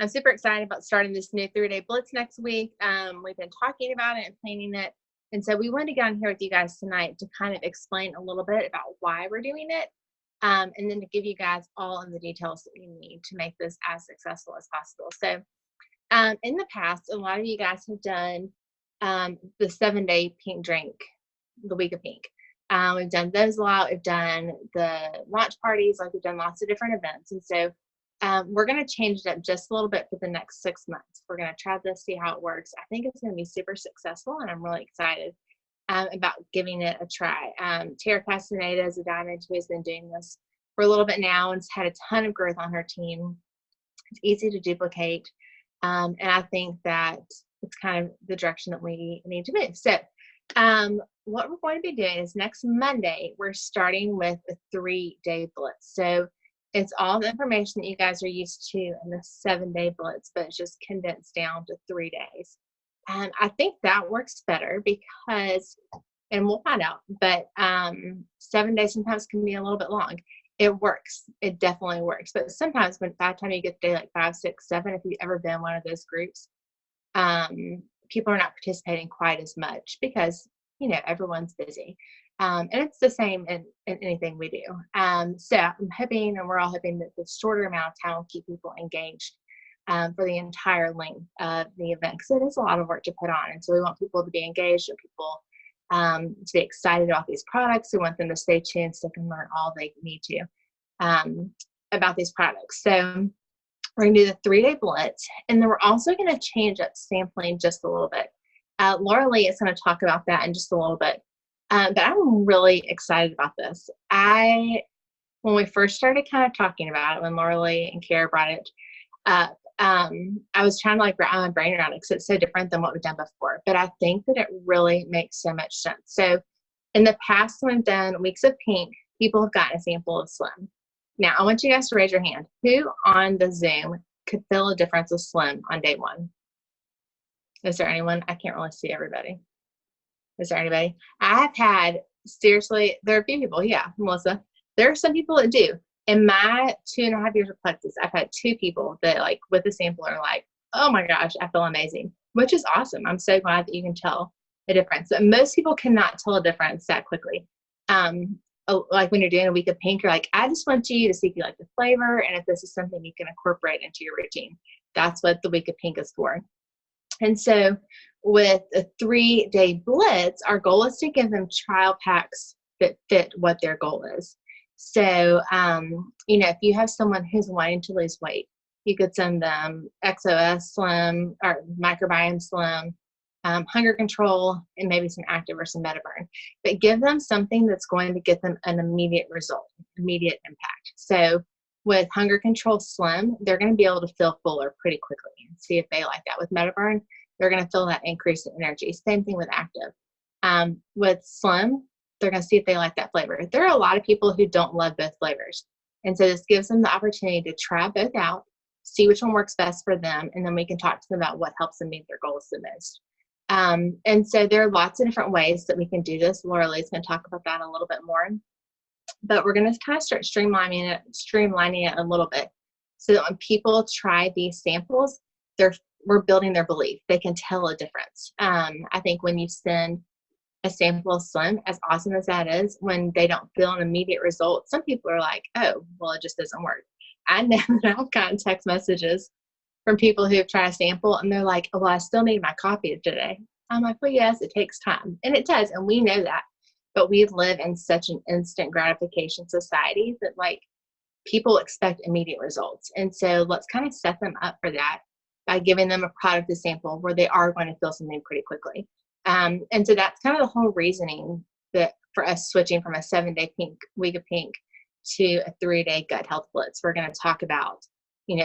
I'm super excited about starting this new 3-day Blitz next week. We've been talking about it and planning it. And so we wanted to get on here with you guys tonight to kind of explain a little bit about why we're doing it. And then to give you guys all of the details that you need to make this as successful as possible. So in the past, a lot of you guys have done the 7-day pink drink, the week of pink. We've done those a lot. We've done the launch parties, like we've done lots of different events. And so we're going to change it up just a little bit for the next 6 months. We're going to try this, see how it works. I think it's going to be super successful, and I'm really excited about giving it a try. Tara Castaneda is a diamond who has been doing this for a little bit now and has had a ton of growth on her team. It's easy to duplicate, and I think that it's kind of the direction that we need to move. So what we're going to be doing is next Monday, we're starting with a 3-day Blitz. So it's all the information that you guys are used to in the 7-day Blitz, but it's just condensed down to 3 days. And I think that works better because, and we'll find out, but 7 days sometimes can be a little bit long. It works. It definitely works. But sometimes by the time you get to day like 5, 6, 7, if you've ever been one of those groups, people are not participating quite as much because, everyone's busy. And it's the same in anything we do. So I'm hoping, and we're all hoping, that the shorter amount of time will keep people engaged for the entire length of the event, because it is a lot of work to put on. And so we want people to be engaged and people to be excited about these products. We want them to stay tuned so they can learn all they need to about these products. So we're going to do the 3-day Blitz, and then we're also going to change up sampling just a little bit. Laura Lee is going to talk about that in just a little bit. But I'm really excited about this. When we first started kind of talking about it, when Laura Lee and Kara brought it up, I was trying to wrap my brain around it because it's so different than what we've done before. But I think that it really makes so much sense. So in the past, when we've done weeks of pink, people have gotten a sample of Slim. Now, I want you guys to raise your hand. Who on the Zoom could feel a difference with Slim on day 1? Is there anyone? I can't really see everybody. Is there anybody? I've had, seriously, there are a few people, yeah, Melissa. There are some people that do. In my 2.5 years of Plexus, I've had 2 people that, with the sample are like, oh my gosh, I feel amazing, which is awesome. I'm so glad that you can tell a difference. But most people cannot tell a difference that quickly. Like when you're doing a week of pink, you're like, I just want you to see if you like the flavor and if this is something you can incorporate into your routine. That's what the week of pink is for. And so with a 3-day Blitz, our goal is to give them trial packs that fit what their goal is. So, if you have someone who's wanting to lose weight, you could send them XOS Slim or Microbiome Slim, Hunger Control, and maybe some Active or some MetaBurn. But give them something that's going to get them an immediate result, immediate impact. So with Hunger Control Slim, they're going to be able to feel fuller pretty quickly and see if they like that. With MetaBurn, they're going to feel that increase in energy. Same thing with Active. With Slim, they're going to see if they like that flavor. There are a lot of people who don't love both flavors. And so this gives them the opportunity to try both out, see which one works best for them, and then we can talk to them about what helps them meet their goals the most. And so there are lots of different ways that we can do this. Laura Lee's going to talk about that a little bit more. But we're going to kind of start streamlining it a little bit so that when people try these samples, we're building their belief. They can tell a difference. I think when you send a sample of Slim, as awesome as that is, when they don't feel an immediate result, some people are like, oh, well, it just doesn't work. I know that I've gotten text messages from people who have tried a sample and they're like, oh, well, I still need my coffee today. I'm like, well, yes, it takes time. And it does. And we know that. But we live in such an instant gratification society that people expect immediate results. And so let's kind of set them up for that by giving them a product to sample where they are going to feel something pretty quickly. And so that's kind of the whole reasoning that for us switching from a 7-day week of pink to a 3-day gut health Blitz. We're going to talk about,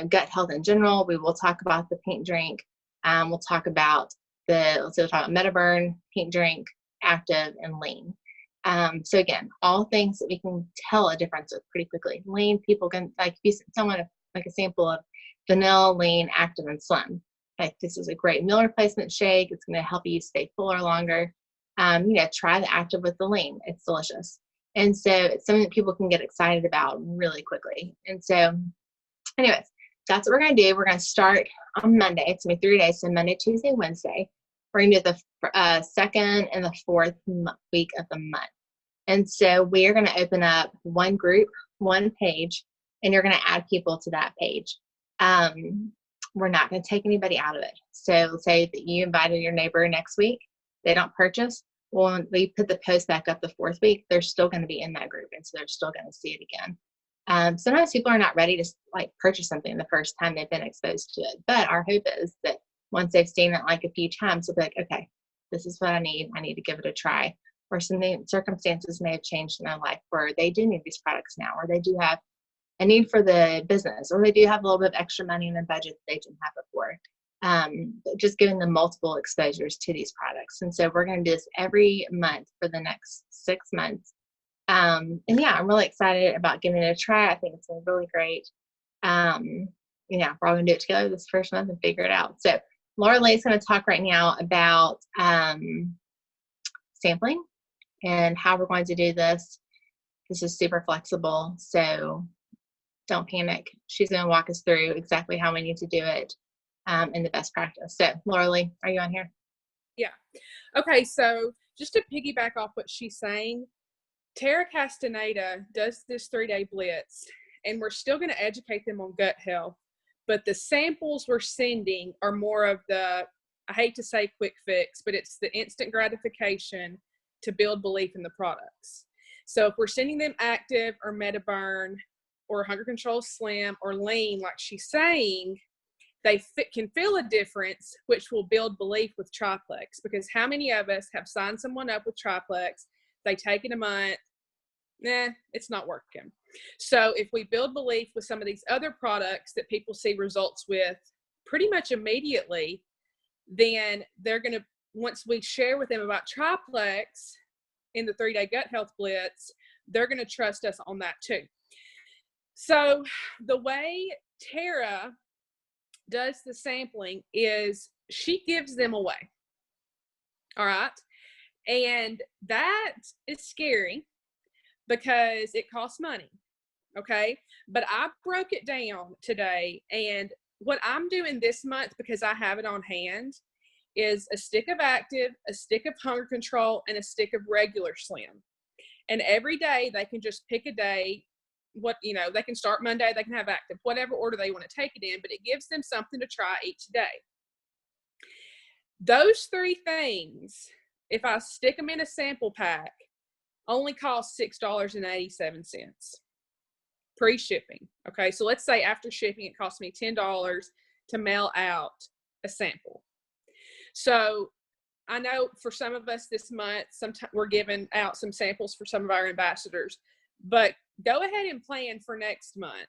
gut health in general. We will talk about the pink drink. We'll talk about we'll talk about MetaBurn, pink drink, Active, and Lean. So again, all things that we can tell a difference with pretty quickly. Lean, people can, if you send someone a sample of vanilla, Lean, Active, and Slim. This is a great meal replacement shake. It's going to help you stay fuller longer. Try the Active with the Lean. It's delicious. And so it's something that people can get excited about really quickly. And so anyways, that's what we're going to do. We're going to start on Monday. It's going to be 3 days. So Monday, Tuesday, Wednesday. We're going to do the second and the fourth week of the month. And so we are going to open up one group, one page, and you're going to add people to that page. We're not going to take anybody out of it. So say that you invited your neighbor next week, they don't purchase. Well, when we put the post back up the fourth week, they're still going to be in that group. And so they're still going to see it again. Sometimes people are not ready to like purchase something the first time they've been exposed to it. But our hope is that once they've seen it like a few times, they'll be like, okay, this is what I need. I need to give it a try. Or some circumstances may have changed in their life where they do need these products now, or they do have a need for the business, or they do have a little bit of extra money in their budget that they didn't have before. But just giving them multiple exposures to these products. And so we're going to do this every month for the next 6 months. And yeah, I'm really excited about giving it a try. I think it's been really great. We're all going to do it together this first month and figure it out. So Laura Lee's going to talk right now about sampling and how we're going to do this. This is super flexible, so don't panic. She's going to walk us through exactly how we need to do it in the best practice. So Laura Lee, are you on here? Yeah. Okay, so just to piggyback off what she's saying, Tara Castaneda does this 3-day blitz, and we're still going to educate them on gut health, but the samples we're sending are more of the, I hate to say quick fix, but it's the instant gratification to build belief in the products. So if we're sending them active or MetaBurn or Hunger Control Slim or Lean, like she's saying, they can feel a difference, which will build belief with Triplex. Because how many of us have signed someone up with Triplex, they take it a month, it's not working. So if we build belief with some of these other products that people see results with pretty much immediately, then they're going to, once we share with them about Triplex in the 3-day gut health blitz, they're going to trust us on that too. So the way Tara does the sampling is she gives them away. All right. And that is scary because it costs money. Okay. But I broke it down today, and what I'm doing this month, because I have it on hand, is a stick of active, a stick of Hunger Control, and a stick of regular Slim. And every day they can just pick a day. They can start Monday, they can have active, whatever order they want to take it in, but it gives them something to try each day. Those 3 things, if I stick them in a sample pack, only cost $6.87 pre-shipping. Okay, so let's say after shipping, it cost me $10 to mail out a sample. So I know for some of us this month, sometimes we're giving out some samples for some of our ambassadors, but go ahead and plan for next month.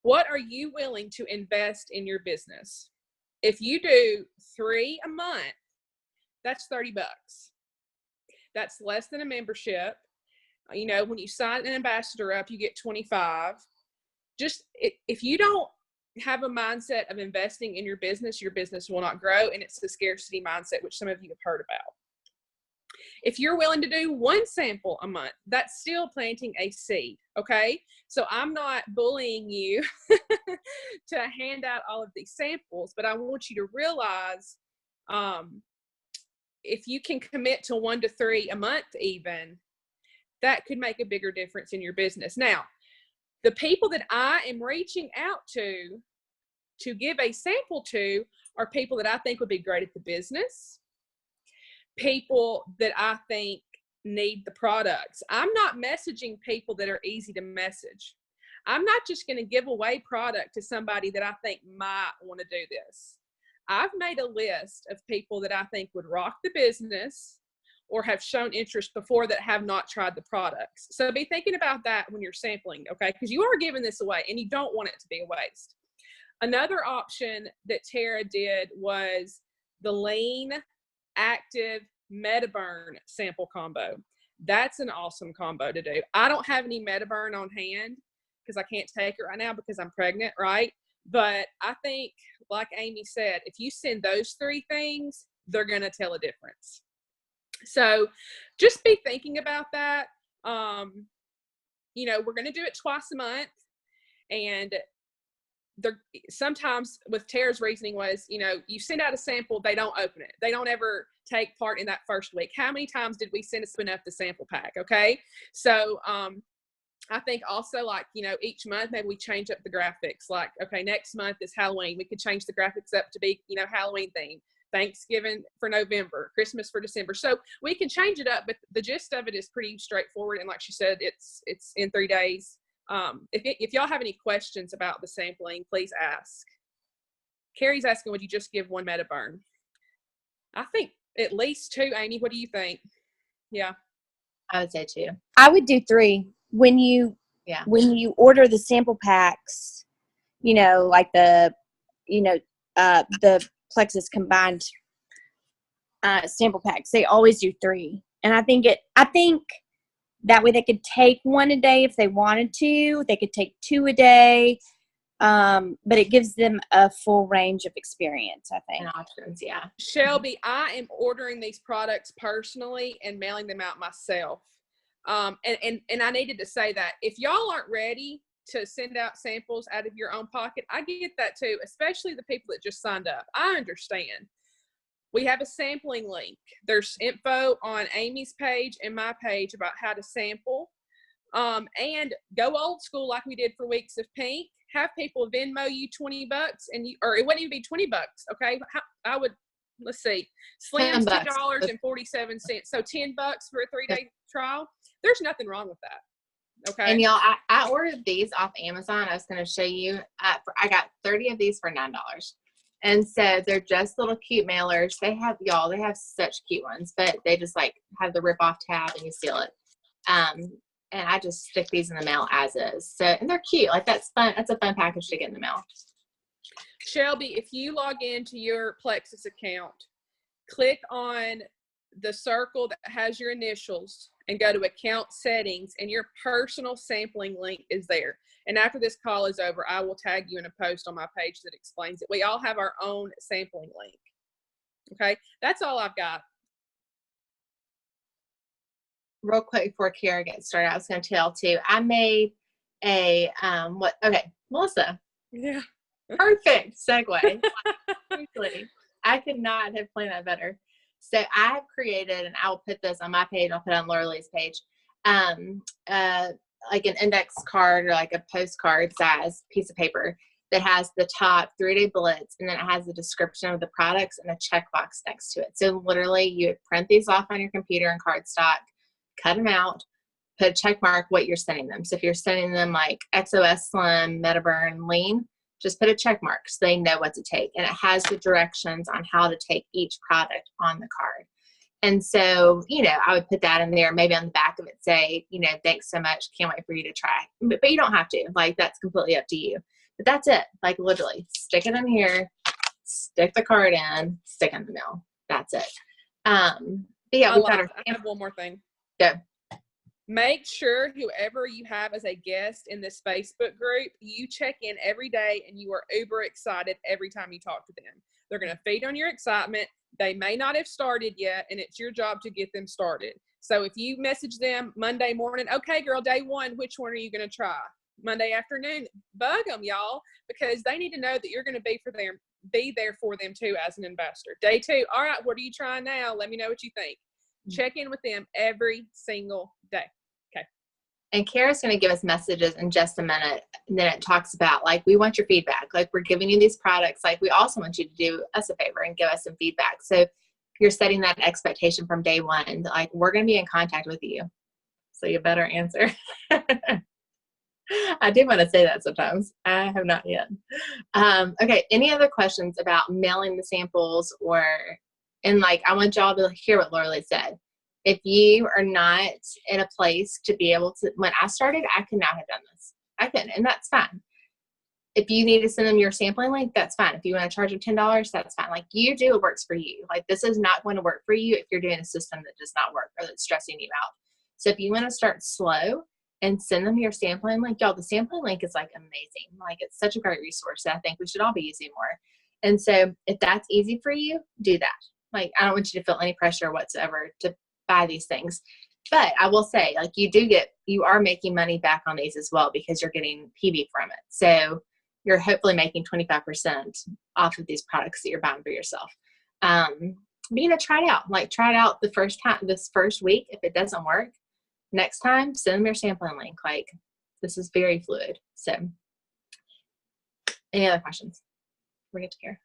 What are you willing to invest in your business? If you do 3 a month, that's $30. That's less than a membership. When you sign an ambassador up, you get 25. Just if you don't have a mindset of investing in your business will not grow. And it's the scarcity mindset, which some of you have heard about. If you're willing to do 1 sample a month, that's still planting a seed. Okay. So I'm not bullying you to hand out all of these samples, but I want you to realize, if you can commit to 1 to 3 a month, even, that could make a bigger difference in your business. Now, the people that I am reaching out to give a sample to are people that I think would be great at the business, people that I think need the products. I'm not messaging people that are easy to message. I'm not just going to give away product to somebody that I think might want to do this. I've made a list of people that I think would rock the business or have shown interest before that have not tried the products. So be thinking about that when you're sampling, okay? Because you are giving this away and you don't want it to be a waste. Another option that Tara did was the Lean Active MetaBurn sample combo. That's an awesome combo to do. I don't have any MetaBurn on hand because I can't take it right now because I'm pregnant, right? But I think, like Amy said, if you send those 3 things, they're going to tell a difference. So just be thinking about that. We're going to do it twice a month, and sometimes with Tara's reasoning was, you send out a sample, they don't open it. They don't ever take part in that first week. How many times did we send enough the sample pack? Okay. So, I think also each month, maybe we change up the graphics. Like, okay, next month is Halloween. We could change the graphics up to be, Halloween theme, Thanksgiving for November, Christmas for December. So we can change it up, but the gist of it is pretty straightforward. And like she said, it's in 3 days. If y'all have any questions about the sampling, please ask. Carrie's asking, would you just give 1 Metaburn? I think at least 2, Amy. What do you think? Yeah. I would say 2. I would do 3. When you order the sample packs, like the Plexus combined sample packs, they always do 3. And I think that way they could take 1 a day if they wanted to. They could take 2 a day. But it gives them a full range of experience, I think. And options, yeah. Shelby, I am ordering these products personally and mailing them out myself. And I needed to say that if y'all aren't ready to send out samples out of your own pocket, I get that too, especially the people that just signed up. I understand. We have a sampling link. There's info on Amy's page and my page about how to sample. And go old school like we did for Weeks of Pink. Have people Venmo you $20 or it wouldn't even be $20. Okay. I would, let's see, Slim's $2.47. So $10 for a 3-day trial. There's nothing wrong with that. Okay. And y'all, I ordered these off Amazon. I was going to show you. I got 30 of these for $9. And so they're just little cute mailers. They have such cute ones, but they just have the rip off tab and you seal it. And I just stick these in the mail as is. So, and they're cute. That's fun. That's a fun package to get in the mail. Shelby, if you log into your Plexus account, click on the circle that has your initials and go to account settings, and your personal sampling link is there. And after this call is over, I will tag you in a post on my page that explains it. We all have our own sampling link. Okay. That's all I've got. Real quick before Kara gets started, I was going to tell too, I made Melissa. Yeah. Perfect segue. I could not have planned that better. So I have created, and I'll put this on my page, I'll put it on Laura Lee's page, like an index card or like a postcard size piece of paper that has the top 3-day Blitz, and then it has the description of the products and a checkbox next to it. So literally you would print these off on your computer in cardstock, cut them out, put a check mark what you're sending them. So if you're sending them like XOS Slim, Metaburn, Lean, just put a check mark so they know what to take. And it has the directions on how to take each product on the card. And so, I would put that in there, maybe on the back of it, say, thanks so much. Can't wait for you to try. But you don't have to. That's completely up to you. But that's it. Literally, stick it in here, stick the card in, stick it in the mail. That's it. But yeah, I have one more thing. Go. Make sure whoever you have as a guest in this Facebook group, you check in every day and you are uber excited every time you talk to them. They're going to feed on your excitement. They may not have started yet, and it's your job to get them started. So if you message them Monday morning, okay, girl, day 1, which one are you going to try? Monday afternoon, bug them, y'all, because they need to know that you're going to be there for them too as an investor. Day 2, all right, what are you trying now? Let me know what you think. Check in with them every single day. Okay. And Kara's going to give us messages in just a minute. And then it talks about, we want your feedback. We're giving you these products. We also want you to do us a favor and give us some feedback. So if you're setting that expectation from day 1, we're going to be in contact with you. So you better answer. I do want to say that sometimes. I have not yet. Okay. Any other questions about mailing the samples and I want y'all to hear what Laura Lee said. If you are not in a place to be able to, when I started, I could not have done this. I couldn't, and that's fine. If you need to send them your sampling link, that's fine. If you want to charge them $10, that's fine. You do what works for you. This is not going to work for you if you're doing a system that does not work or that's stressing you out. So if you want to start slow and send them your sampling link, y'all, the sampling link is amazing. It's such a great resource that I think we should all be using more. And so if that's easy for you, do that. I don't want you to feel any pressure whatsoever to buy these things. But I will say, you are making money back on these as well because you're getting PB from it. So you're hopefully making 25% off of these products that you're buying for yourself. But try it out. Like, try it out this first week. If it doesn't work, next time, send them your sampling link. Like, this is very fluid. So, any other questions? We'll get to Kara.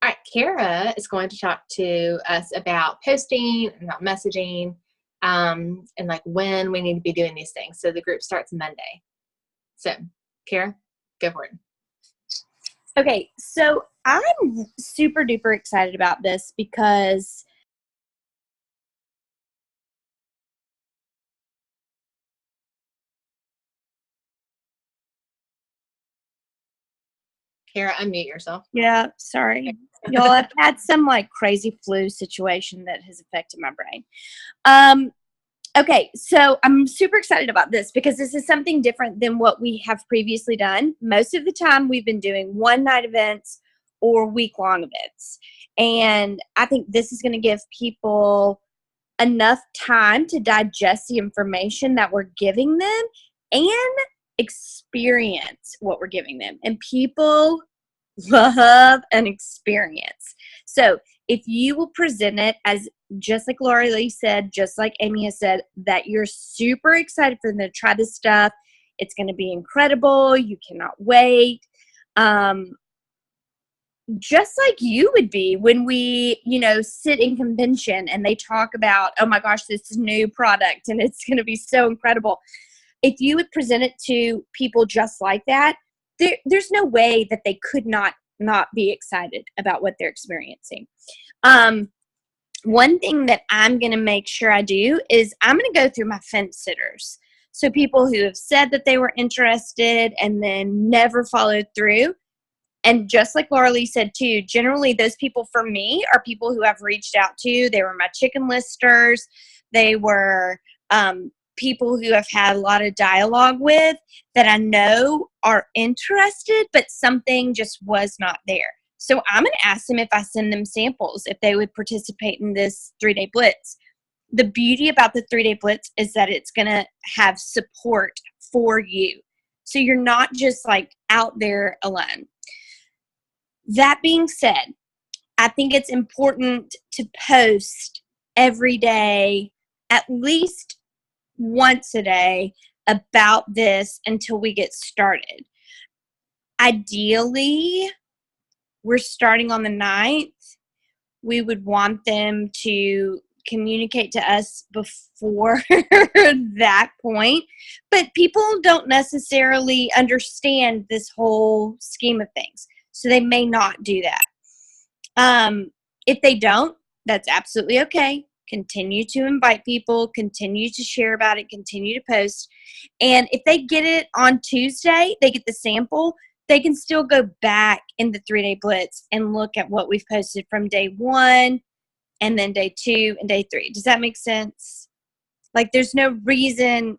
All right, Kara is going to talk to us about posting and about messaging, and like when we need to be doing these things. So the group starts Monday. So, Kara, go for it. Okay, so I'm super duper excited about this because Kara, unmute yourself. yeah, sorry. Y'all, I've had some like crazy flu situation that has affected my brain. Okay, so I'm super excited about this because this is something different than what we have previously done. Most of the time we've been doing one-night events or week-long events. And I think this is going to give people enough time to digest the information that we're giving them and experience what we're giving them. And people love an experience. So if you will present it as, just like Laura Lee said, just like Amy has said, that you're super excited for them to try this stuff. It's going to be incredible. You cannot wait. Just like you would be when we, sit in convention and they talk about, oh my gosh, this is new product and it's going to be so incredible. If you would present it to people just like that, there's no way that they could not be excited about what they're experiencing. One thing that I'm going to make sure I do is I'm going to go through my fence sitters. So people who have said that they were interested and then never followed through. And just like Laura Lee said too, generally those people for me are people who I've reached out to. They were my chicken listers. They were people who I've had a lot of dialogue with that I know are interested, but something just was not there. So I'm going to ask them if I send them samples, if they would participate in this 3-day blitz. The beauty about the 3-day blitz is that it's going to have support for you. So you're not just like out there alone. That being said, I think it's important to post every day, at least once a day, about this until we get started. Ideally, we're starting on the 9th. We would want them to communicate to us before that point, but people don't necessarily understand this whole scheme of things, so they may not do that. If they don't, that's absolutely okay. Continue to invite people, continue to share about it, continue to post. And if they get it on Tuesday, they get the sample, they can still go back in the 3-day blitz and look at what we've posted from day 1 and then day 2 and day 3. Does that make sense? Like, there's no reason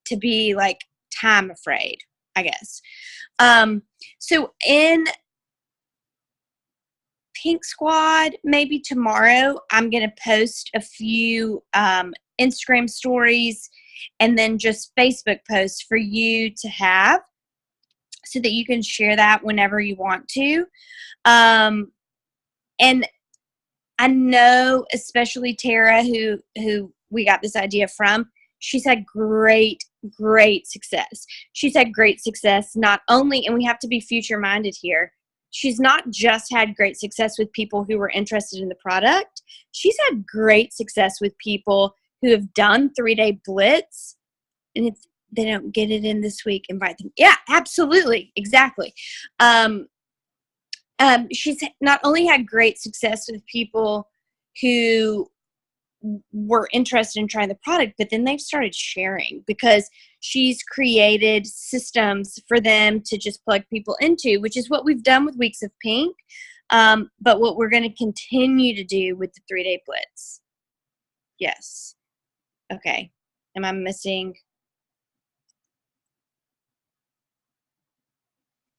to be like time afraid, I guess. So in Pink Squad, maybe tomorrow, I'm going to post a few Instagram stories and then just Facebook posts for you to have so that you can share that whenever you want to. And I know, especially Tara, who we got this idea from, she's had great success. She's had great success not only, and we have to be future-minded here, she's not just had great success with people who were interested in the product. She's had great success with people who have done 3-day blitz, and if they don't get it in this week, invite them. Yeah, absolutely. Exactly. She's not only had great success with people who were interested in trying the product, but then they've started sharing because she's created systems for them to just plug people into, which is what we've done with Weeks of Pink, but what we're going to continue to do with the 3-day blitz. Yes. Okay. Am I missing?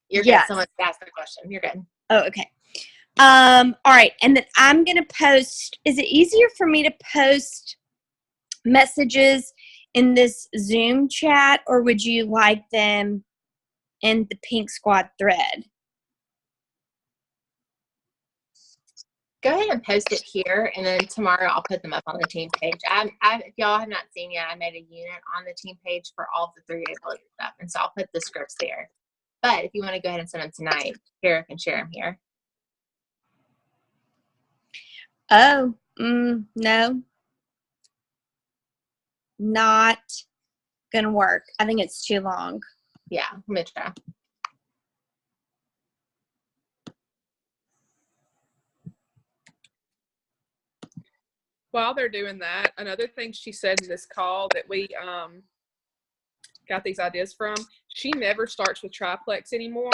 You're good. Someone asked a question. You're good. Oh, okay. All right. And then I'm going to post, is it easier for me to post messages in this Zoom chat, or would you like them and the pink squad thread. Go ahead and post it here, and then tomorrow I'll put them up on the team page. If y'all have not seen yet, I made a unit on the team page for all of the 3-day Blitz stuff, and so I'll put the scripts there. But if you want to go ahead and send them tonight, Kara can share them here. Oh, no. Not going to work. I think it's too long. Yeah, let me try. While they're doing that, another thing she said in this call that we got these ideas from, she never starts with triplex anymore.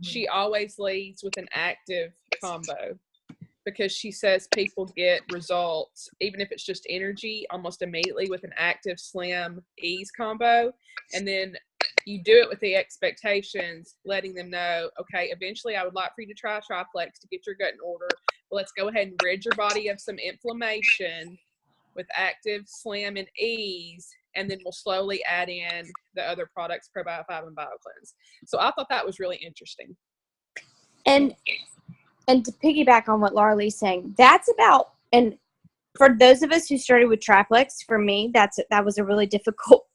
She always leads with an active combo, because she says people get results, even if it's just energy, almost immediately with an active slim ease combo. And then you do it with the expectations, letting them know, okay, eventually I would like for you to try triplex to get your gut in order. But let's go ahead and rid your body of some inflammation with active, slim, and ease. And then we'll slowly add in the other products, Probio 5 and BioCleanse. So I thought that was really interesting. And to piggyback on what Laura Lee's saying, that's about, and for those of us who started with triplex, for me, that was a really difficult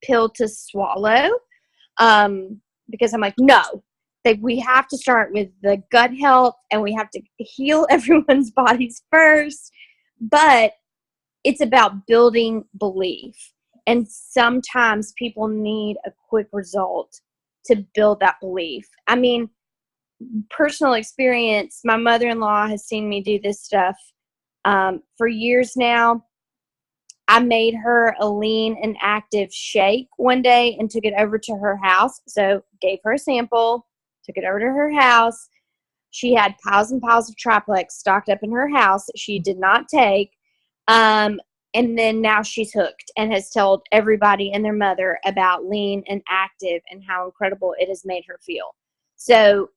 pill to swallow, because I'm like, no, we have to start with the gut health and we have to heal everyone's bodies first. But it's about building belief. And sometimes people need a quick result to build that belief. I mean, personal experience, my mother-in-law has seen me do this stuff for years now. I made her a lean and active shake one day and took it over to her house. So gave her a sample, took it over to her house. She had piles and piles of triplex stocked up in her house that she did not take. And then now she's hooked and has told everybody and their mother about lean and active and how incredible it has made her feel. So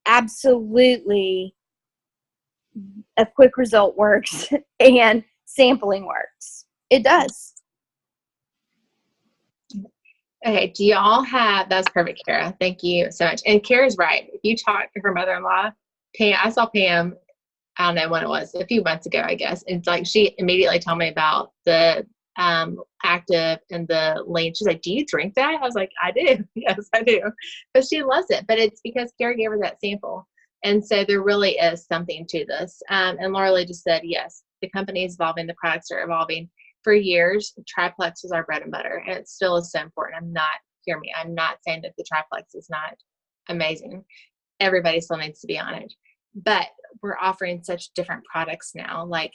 absolutely, a quick result works and sampling works. It does. Okay, do y'all have, that's perfect, Kara. Thank you so much. And Kara's right. If you talk to her mother-in-law, Pam, I saw Pam, I don't know when it was, a few months ago, I guess. It's like she immediately told me about the active and the lean. She's like, do you drink that? I was like, I do. Yes, I do. But she loves it. But it's because Kara gave her that sample. And so there really is something to this. And Laura Lee just said, yes, the company is evolving. The products are evolving. For years, triplex was our bread and butter. And it still is so important. Hear me, I'm not saying that the triplex is not amazing. Everybody still needs to be on it. But we're offering such different products now. Like,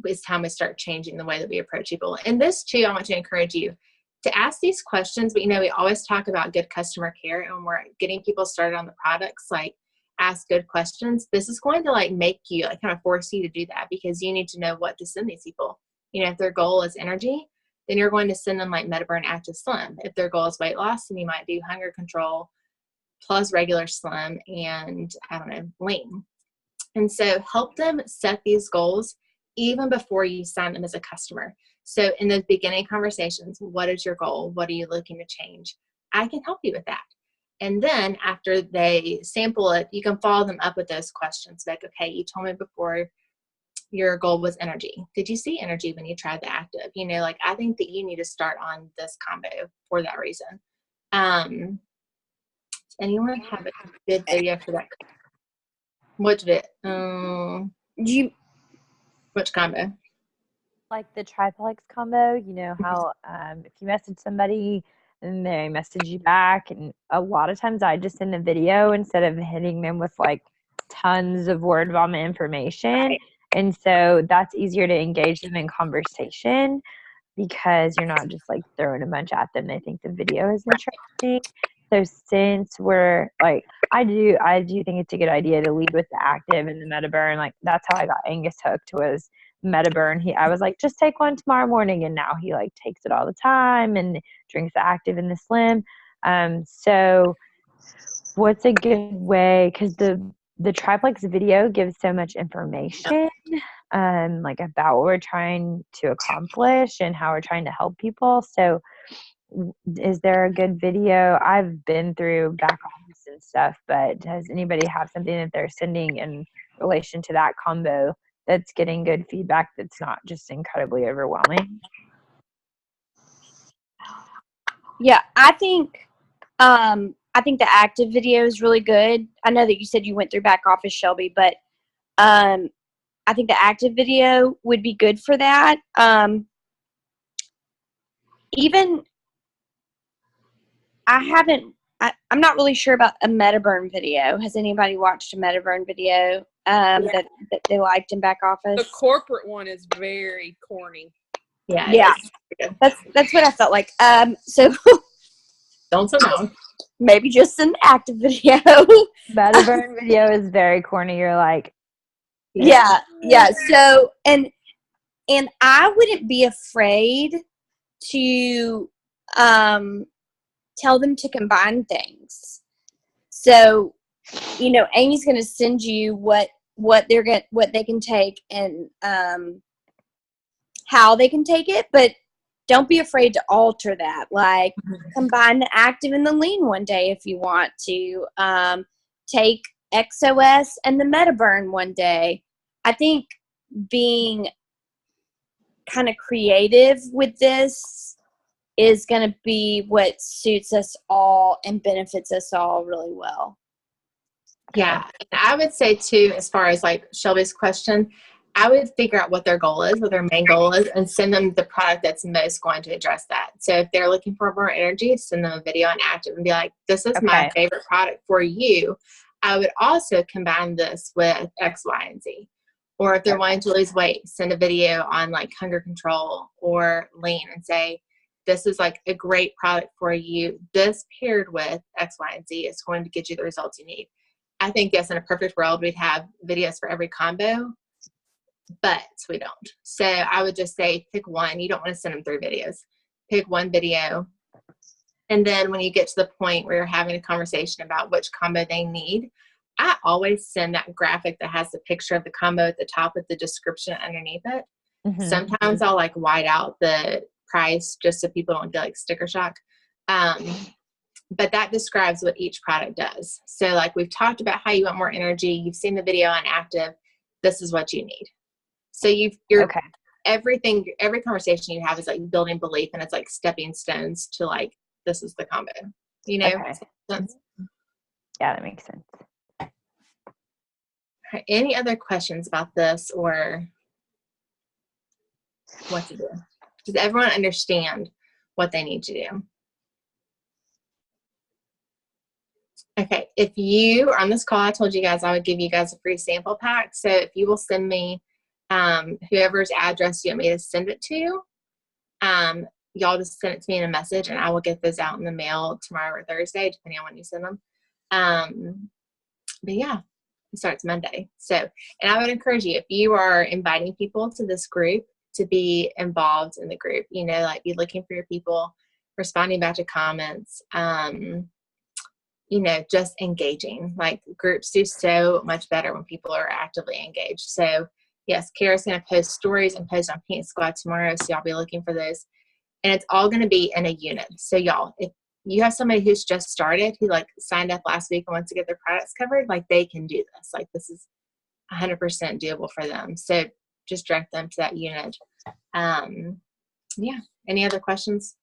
it's time we start changing the way that we approach people. And this too, I want to encourage you to ask these questions. But we always talk about good customer care, and when we're getting people started on the products, like, ask good questions. This is going to make you kind of force you to do that, because you need to know what to send these people. If their goal is energy, then you're going to send them like MetaBurn Active Slim. If their goal is weight loss, then you might do hunger control plus regular slim and, I don't know, lean. And so help them set these goals even before you sign them as a customer. So in those beginning conversations, what is your goal? What are you looking to change? I can help you with that. And then after they sample it, you can follow them up with those questions. Like, okay, you told me before your goal was energy. Did you see energy when you tried the active? I think that you need to start on this combo for that reason. Anyone have a good video for that? Which bit? Which combo? Like the triplex combo, how if you message somebody and they message you back, and a lot of times I just send a video instead of hitting them with tons of word vomit information. Right. And so that's easier to engage them in conversation, because you're not just throwing a bunch at them. They think the video is interesting. So since we're I do think it's a good idea to lead with the active and the MetaBurn. That's how I got Angus hooked, was MetaBurn. I was like, just take one tomorrow morning, and now he takes it all the time and drinks the active and the slim. So what's a good way, because the triplex video gives so much information about what we're trying to accomplish and how we're trying to help people. So is there a good video? I've been through back office and stuff, but does anybody have something that they're sending in relation to that combo that's getting good feedback that's not just incredibly overwhelming? Yeah, I think the active video is really good. I know that you said you went through back office, Shelby, but I think the active video would be good for that. Even I'm not really sure about a Metaburn video. Has anybody watched a Metaburn video that they liked in back office? The corporate one is very corny. Yeah. That's what I felt like. So Don't sit down. maybe just an active video. Metaburn video is very corny. You're like, Yeah. So and I wouldn't be afraid to tell them to combine things. So, Amy's going to send you what they can take and how they can take it, but don't be afraid to alter that. Like combine the active and the lean one day if you want to. Take XOS and the Metaburn one day. I think being kind of creative with this is going to be what suits us all and benefits us all really well. Yeah. And I would say too, as far as like Shelby's question, I would figure out what their goal is, what their main goal is, and send them the product that's most going to address that. So if they're looking for more energy, send them a video on active and be like, this is my favorite product for you. I would also combine this with X, Y, and Z. Or if they're wanting to lose weight, send a video on like hunger control or lean and say, this is like a great product for you. This paired with X, Y, and Z is going to get you the results you need. I think, yes, in a perfect world, we'd have videos for every combo, but we don't. So I would just say pick one. You don't want to send them 3 videos. Pick one video. And then when you get to the point where you're having a conversation about which combo they need, I always send that graphic that has the picture of the combo at the top with the description underneath it. Mm-hmm. Sometimes I'll like white out the price just so people don't get like sticker shock. But that describes what each product does. So like we've talked about how you want more energy. You've seen the video on active. This is what you need. So you're okay. Every conversation you have is like building belief, and it's like stepping stones to like, this is the combo, Okay. Yeah, that makes sense. Any other questions about this or what to do? Does everyone understand what they need to do? Okay, if you are on this call, I told you guys I would give you guys a free sample pack. So if you will send me whoever's address you want me to send it to, y'all just send it to me in a message and I will get those out in the mail tomorrow or Thursday, depending on when you send them. But yeah, it starts Monday. So, and I would encourage you, if you are inviting people to this group, to be involved in the group, like be looking for your people, responding back to comments, just engaging. Like groups do so much better when people are actively engaged. So yes, Kara's going to post stories and post on Pink Squad tomorrow. So y'all be looking for those. And it's all going to be in a unit. So y'all, if you have somebody who's just started, who like signed up last week and wants to get their products covered, like they can do this. Like this is 100% doable for them. So just direct them to that unit. Yeah. Any other questions?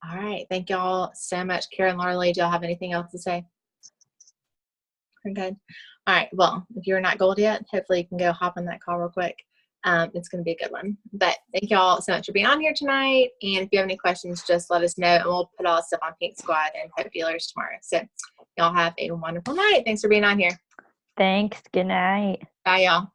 All right. Thank y'all so much. Kara and Laura Lee, do y'all have anything else to say? We're good. All right. Well, if you're not gold yet, hopefully you can go hop on that call real quick. It's going to be a good one. But thank y'all so much for being on here tonight. And if you have any questions, just let us know and we'll put all the stuff on Pink Squad and Hope Dealers tomorrow. So y'all have a wonderful night. Thanks for being on here. Thanks. Good night. Bye, y'all.